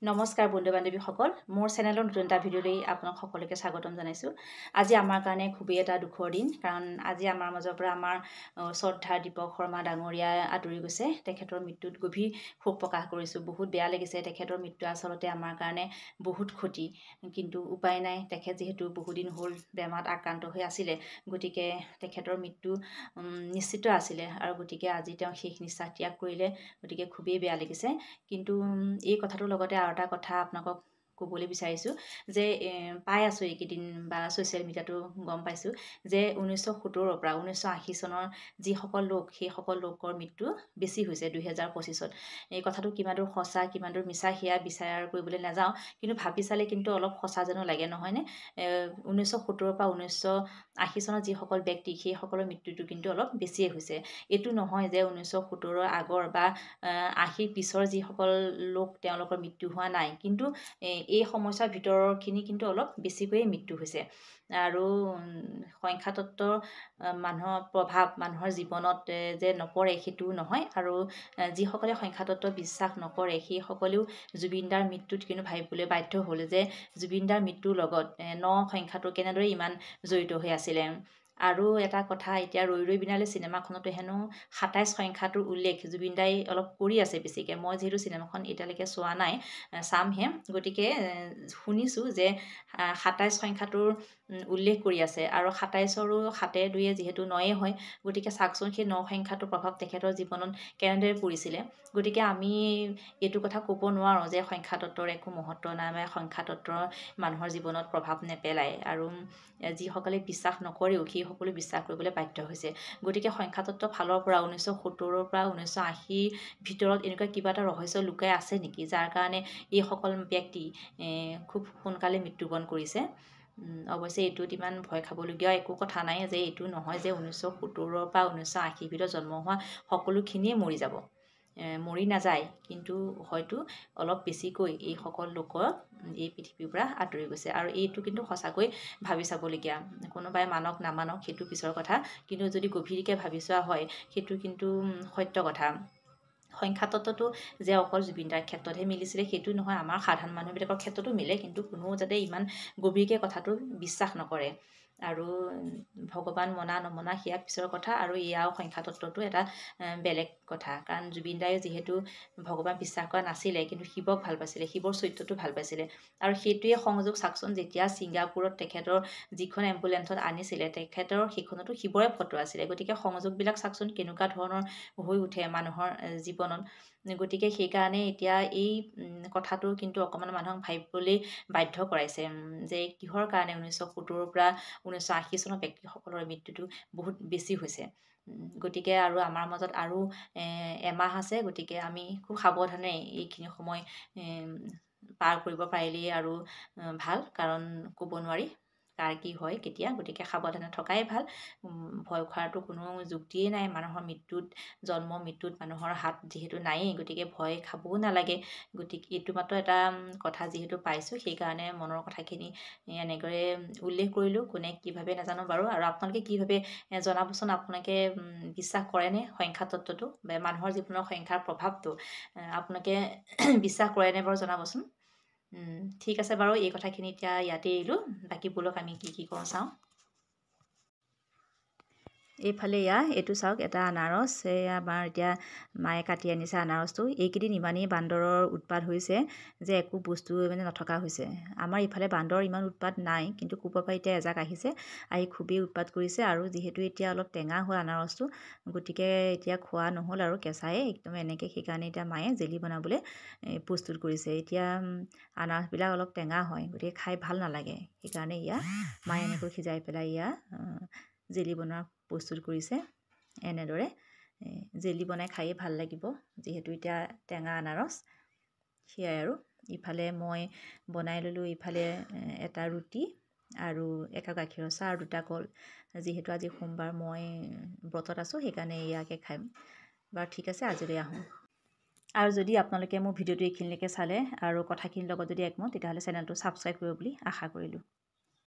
নমস্কাৰ বন্ধু বান্ধৱীসকল মোৰ চেনেলৰ নতুন এটা ভিডিঅ'লৈ আপোনাক সকলোকে স্বাগতম জনাইছোঁ। আজি আমাৰ কাৰণে খুবেই এটা দুখৰ দিন, কাৰণ আজি আমাৰ মাজৰ পৰা আমাৰ শ্ৰদ্ধা দীপক শৰ্মা ডাঙৰীয়া আঁতৰি গৈছে। তেখেতৰ মৃত্যুত গভীৰ শোক প্ৰকাশ কৰিছোঁ। বহুত বেয়া লাগিছে। তেখেতৰ মৃত্যু আচলতে আমাৰ কাৰণে বহুত ক্ষতি, কিন্তু উপায় নাই। তেখেত যিহেতু বহুদিন হ'ল বেমাৰত আক্ৰান্ত হৈ আছিলে, গতিকে তেখেতৰ মৃত্যু নিশ্চিত আছিলে, আৰু গতিকে আজি তেওঁ শেষ নিশ্বাস ত্যাগ কৰিলে। গতিকে খুবেই বেয়া লাগিছে। কিন্তু এই কথাটোৰ লগতে আৰু এটা কথা আপোনালোকক ক'বলৈ বিচাৰিছোঁ যে পাই আছোঁ এইকেইদিন বা ছ'চিয়েল মিডিয়াতো গম পাইছোঁ যে 1970 পৰা 1980 চনৰ যিসকল লোক, সেইসকল লোকৰ মৃত্যু বেছি হৈছে 2025-ত। এই কথাটো কিমান দূৰ সঁচা কিমান দূৰ মিছা সেয়া বিচাৰ কৰিবলৈ নাযাওঁ, কিন্তু ভাবি চালে কিন্তু অলপ সঁচা যেনো লাগে, নহয়নে? 1970 পৰা 1980 চনৰ যিসকল ব্যক্তি, সেইসকলৰ মৃত্যুটো কিন্তু অলপ বেছিয়ে হৈছে। এইটো নহয় যে 1970 আগৰ বা 80 পিছৰ যিসকল লোক তেওঁলোকৰ মৃত্যু হোৱা নাই, কিন্তু এই সমস্যাৰ ভিতৰৰখিনি কিন্তু অলপ বেছিকৈয়ে মৃত্যু হৈছে। আৰু সংখ্যাতত্বৰ মানুহৰ প্ৰভাৱ মানুহৰ জীৱনত যে নপৰে সেইটোও নহয়, আৰু যিসকলে সংখ্যাতত্ব বিশ্বাস নকৰে সেইসকলেও জুবিনদাৰ মৃত্যুত কিন্তু ভাবিবলৈ বাধ্য হ'ল যে জুবিনদাৰ মৃত্যুৰ লগত সংখ্যাটো কেনেদৰে ইমান জড়িত হৈ আছিলে। আৰু এটা কথা, এতিয়া ৰৈ ৰৈ বিনালে চিনেমাখনতো হেনো 27 সংখ্যাটোৰ উল্লেখ জুবিনদাই অলপ কৰি আছে বেছিকৈ। মই যিহেতু চিনেমাখন এতিয়ালৈকে চোৱা নাই, চামহে, গতিকে শুনিছোঁ যে 27 সংখ্যাটোৰ উল্লেখ কৰি আছে, আৰু 27ৰো 7 2 যিহেতু 9 হয়, গতিকে চাওকচোন সেই 9 সংখ্যাটোৰ প্ৰভাৱ তেখেতৰ জীৱনত কেনেদৰে পৰিছিলে। গতিকে আমি এইটো কথা ক'ব নোৱাৰোঁ যে সংখ্যাতত্বৰ একো মহত্ব নাই বা সংখ্যাতত্বৰ মানুহৰ জীৱনত প্ৰভাৱ নেপেলায়, আৰু যিসকলে বিশ্বাস নকৰেও সেইসকলেও বিশ্বাস কৰিবলৈ বাধ্য হৈছে। গতিকে সংখ্যাতত্বৰ ফালৰ পৰা 1970 পৰা 1980 ভিতৰত এনেকুৱা কিবা এটা ৰহস্য লুকাই আছে নেকি, যাৰ কাৰণে এইসকল ব্যক্তি খুব সোনকালে মৃত্যুবৰণ কৰিছে। অৱশ্যে এইটোত ইমান ভয় খাবলগীয়া একো কথা নাই, যে এইটো নহয় যে 1970 পৰা 1980 ভিতৰত জন্ম হোৱা সকলোখিনিয়ে মৰি যাব। মৰি নাযায়, কিন্তু হয়তো অলপ বেছিকৈ এইসকল লোকৰ এই পৃথিৱীৰ পৰা আঁতৰি গৈছে, আৰু এইটো কিন্তু সঁচাকৈ ভাবি চাবলগীয়া। কোনোবাই মানক নামানক সেইটো পিছৰ কথা, কিন্তু যদি গভীৰকৈ ভাবি চোৱা হয় সেইটো কিন্তু সত্য কথা। সংখ্যাতত্বটো যে অকল জুবিনদাৰ ক্ষেত্ৰতহে মিলিছিলে সেইটো নহয়, আমাৰ সাধাৰণ মানুহবিলাকৰ ক্ষেত্ৰতো মিলে, কিন্তু কোনেও যাতে ইমান গভীৰকৈ কথাটো বিশ্বাস নকৰে। আৰু ভগৱান মনা নমনা সেয়া পিছৰ কথা, আৰু এয়াও সংখ্যাতত্বটো এটা বেলেগ কথা। কাৰণ জুবিনদাই যিহেতু ভগৱান বিশ্বাস কৰা নাছিলে, কিন্তু শিৱক ভাল পাইছিলে, শিৱৰ চৰিত্ৰটো ভাল পাইছিলে, আৰু সেইটোৱে সংযোগ। চাওকচোন, যেতিয়া ছিংগাপুৰত তেখেতৰ যিখন এম্বুলেঞ্চত আনিছিলে, তেখেতৰ সেইখনতো শিৱৰে ফটো আছিলে। গতিকে সংযোগবিলাক চাওকচোন কেনেকুৱা ধৰণৰ হৈ উঠে মানুহৰ জীৱনত। গতিকে সেইকাৰণে এতিয়া এই কথাটো কিন্তু অকণমান মানুহক ভাবিবলৈ বাধ্য কৰাইছে, যে কিহৰ কাৰণে 1970 পৰা 1980 চনৰ ব্যক্তিসকলৰ মৃত্যুটো বহুত বেছি হৈছে। গতিকে আৰু আমাৰ মাজত আৰু এমাহ আছে, গতিকে আমি খুব সাৱধানে এইখিনি সময় পাৰ কৰিব পাৰিলেই আৰু ভাল, কাৰণ ক'ব নোৱাৰি কাৰ কি হয় কেতিয়া। গতিকে সাৱধানে থকাই ভাল। ভয় খোৱাৰতো কোনো যুক্তিয়েই নাই। মানুহৰ মৃত্যুত, জন্ম মৃত্যুত মানুহৰ হাত যিহেতু নায়েই, গতিকে ভয় খাবও নালাগে। গতিকে এইটো মাত্ৰ এটা কথা যিহেতু পাইছোঁ, সেইকাৰণে মনৰ কথাখিনি এনেদৰে উল্লেখ কৰিলোঁ। কোনে কি ভাবে নাজানো বাৰু, আৰু আপোনালোকে কি ভাবে জনাবচোন। আপোনালোকে বিশ্বাস কৰেনে সংখ্যাতত্বটো বা মানুহৰ জীৱনৰ সংখ্যাৰ প্ৰভাৱটো আপোনালোকে বিশ্বাস কৰেনে বাৰু, জনাবচোন। ঠিক আছে বাৰু, এই কথাখিনি এতিয়া ইয়াতে এৰিলোঁ। বাকী ব'লক আমি কি কৰোঁ চাওঁ। এইফালে এইটো চাওক, এটা আনাৰস। আমাৰ এতিয়া মায়ে কাটি আনিছে আনাৰসটো। এইকেইদিন ইমানেই বান্দৰৰ উৎপাত হৈছে যে একো বস্তু মানে নথকা হৈছে। আমাৰ ইফালে বান্দৰ ইমান উৎপাত নাই, কিন্তু ক'ৰবাৰ পৰা এতিয়া এজাক আহিছে, আহি খুবেই উৎপাত কৰিছে। আৰু যিহেতু এতিয়া অলপ টেঙা হ'ল আনাৰসটো, গতিকে এতিয়া খোৱা নহ'ল আৰু কেঁচাই একদম এনেকৈ। সেইকাৰণে এতিয়া মায়ে জেলি বনাবলৈ প্ৰস্তুত কৰিছে। এতিয়া আনাৰসবিলাক অলপ টেঙা হয়, গতিকে খাই ভাল নালাগে। সেইকাৰণে মায়ে এনেকৈ সিজাই পেলাই জেলি বনোৱাৰ প্ৰস্তুত কৰিছে। এনেদৰে জেলি বনাই খায়েই ভাল লাগিব, যিহেতু এতিয়া টেঙা আনাৰস। সেয়াই আৰু ইফালে মই বনাই ল'লোঁ, ইফালে এটা ৰুটি আৰু একাপ গাখীৰৰ চাহ আৰু 2টা কল। যিহেতু আজি সোমবাৰ, মই ব্ৰতত আছোঁ, সেইকাৰণে ইয়াকে খাম। বাৰু ঠিক আছে, আজিলৈ আহোঁ। আৰু যদি আপোনালোকে মোৰ ভিডিঅ'টো এইখিনিলৈকে চালে আৰু কথাখিনিৰ লগত যদি একমত, তেতিয়াহ'লে চেনেলটো ছাবস্ক্ৰাইব কৰিব বুলি আশা কৰিলোঁ।